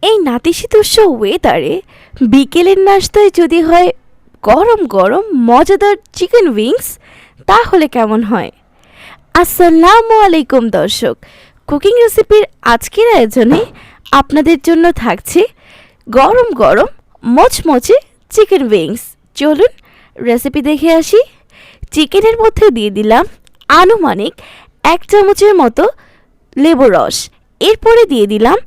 এই নাতিশীতোষ্ণ ওয়েদারে বিকেলের নাস্তায় যদি হয় গরম গরম মজাদার চিকেন উইংস তাহলে কেমন হয়। আসসালামু আলাইকুম দর্শক, কুকিং রেসিপির আজকের আয়োজনে আপনাদের জন্য থাকছে গরম গরম মচমচে চিকেন উইংস। চলুন রেসিপি দেখে আসি। চিকেনের মধ্যে দিয়ে দিলাম আনুমানিক 1 চামচের মতো লেবুর রস, এরপরে দিয়ে দিলাম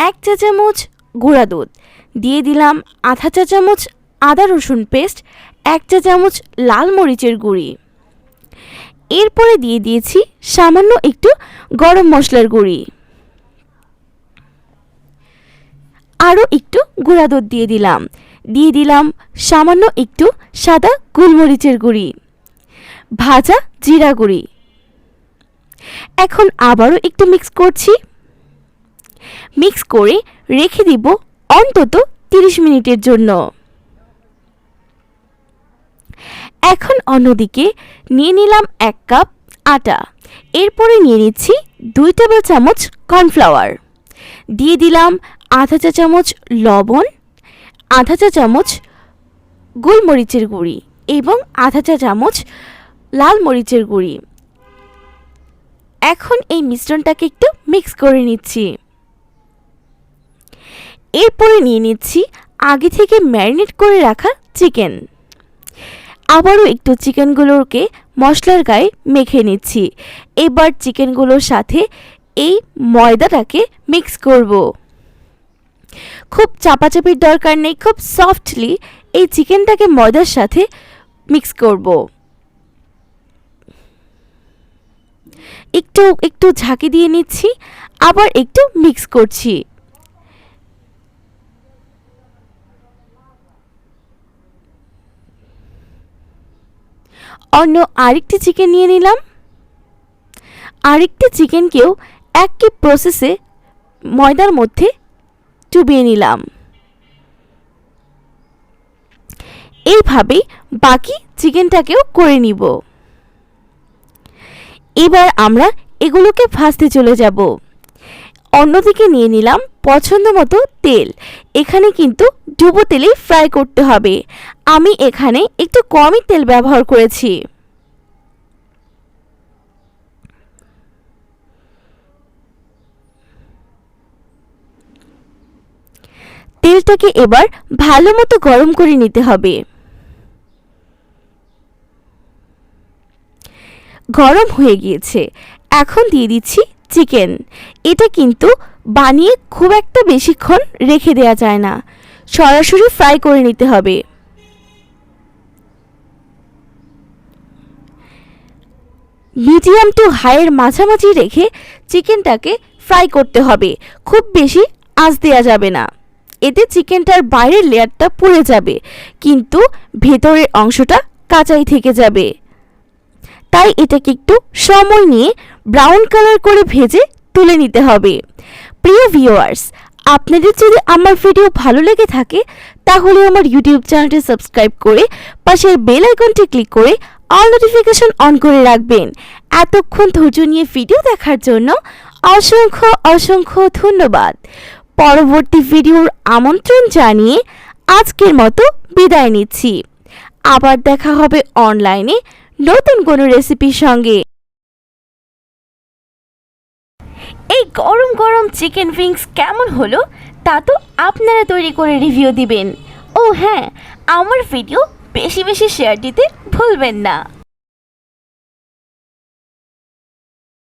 1 চা চামচ গুঁড়া দুধ, দিয়ে দিলাম আধা চা চামচ আদা রসুন পেস্ট, 1 চা চামচ লাল মরিচের গুঁড়ি, এরপরে দিয়ে দিয়েছি সামান্য একটু গরম মশলার গুঁড়ি, আরও একটু গুঁড়া দুধ দিয়ে দিলাম সামান্য একটু সাদা গোলমরিচের গুঁড়ি, ভাজা জিরা গুঁড়ি। এখন আবারও একটু মিক্স করছি। মিক্স করে রেখে দিব অন্তত 30 মিনিটের জন্য। এখন অন্যদিকে নিয়ে নিলাম 1 কাপ আটা, এরপরে নিয়ে নিচ্ছি 2 টেবিল চামচ কর্নফ্লাওয়ার, দিয়ে দিলাম আধা চা চামচ লবণ, আধা চা চামচ গোলমরিচের গুঁড়ি এবং আধা চা চামচ লাল মরিচের গুঁড়ি। এখন এই মিশ্রণটাকে একটু মিক্স করে নিচ্ছি। এরপরে নিয়ে নিচ্ছি আগে থেকে ম্যারিনেট করে রাখা চিকেন। আবারও একটু চিকেনগুলোকে মশলার গায়ে মেখে নিচ্ছি। এবার চিকেনগুলোর সাথে এই ময়দাটাকে মিক্স করব। খুব চাপাচাপির দরকার নেই, খুব সফটলি এই চিকেনটাকে ময়দার সাথে মিক্স করব। একটু ঝাঁকি দিয়ে নিচ্ছি, আবার একটু মিক্স করছি। অন্য আরেকটি চিকেন নিয়ে নিলাম। আরেকটি চিকেনকেও একই প্রসেসে ময়দার মধ্যে চুবিয়ে নিলাম। এইভাবেই বাকি চিকেনটাকেও করে নিব। এবার আমরা এগুলোকে ভাজতে চলে যাব। অন্যদিকে নিয়ে নিলাম পছন্দ মতো তেল। এখানে কিন্তু ডুবো তেলেই ফ্রাই করতে হবে। আমি এখানে একটু কমই তেল ব্যবহার করেছি। তেলটাকে এবার ভালো মতো গরম করে নিতে হবে। গরম হয়ে গিয়েছে, এখন দিয়ে দিচ্ছি চিকেন। এটা কিন্তু বানিয়ে খুব একটা বেশিক্ষণ রেখে দেওয়া যায় না, সরাসরি ফ্রাই করে নিতে হবে। মিডিয়াম টু হাইয়ের মাঝামাঝি রেখে চিকেনটাকে ফ্রাই করতে হবে। খুব বেশি আঁচ দেওয়া যাবে না, এতে চিকেনটার বাইরের লেয়ারটা পুড়ে যাবে কিন্তু ভেতরের অংশটা কাঁচাই থেকে যাবে। তাই এটাকে একটু সময় নিয়ে ব্রাউন কালার করে ভেজে তুলে নিতে হবে। প্রিয় ভিউয়ার্স, আপনাদের যদি আমার ভিডিও ভালো লেগে থাকে তাহলে আমার ইউটিউব চ্যানেলটি সাবস্ক্রাইব করে পাশের বেল আইকনটি ক্লিক করে অল নোটিফিকেশন অন করে রাখবেন। এতক্ষণ ধৈর্য নিয়ে ভিডিও দেখার জন্য অসংখ্য অসংখ্য ধন্যবাদ। পরবর্তী ভিডিওর আমন্ত্রণ জানিয়ে আজকের মতো বিদায় নিচ্ছি। আবার দেখা হবে অনলাইনে নতুন কোনো রেসিপির সঙ্গে। এই গরম গরম চিকেন উইংস কেমন হলো তা তো আপনারা তৈরি করে রিভিউ দিবেন। ও হ্যাঁ, আমার ভিডিও বেশি বেশি শেয়ার দিতে ভুলবেন না।